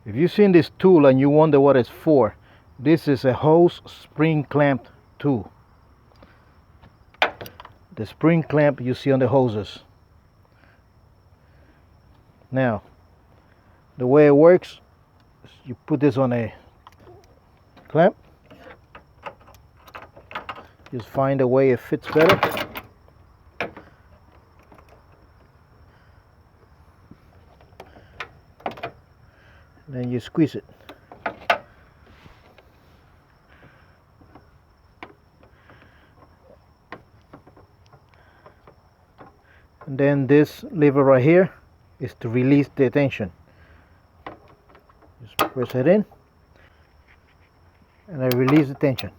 If you've seen this tool and you wonder what it's for, this is a hose spring clamp tool. The spring clamp you see on the hoses. Now, the way it works, you put this on a clamp. Just find a way it fits better. Then you squeeze it. And then this lever right here is to release the tension. Just press it in and I release the tension.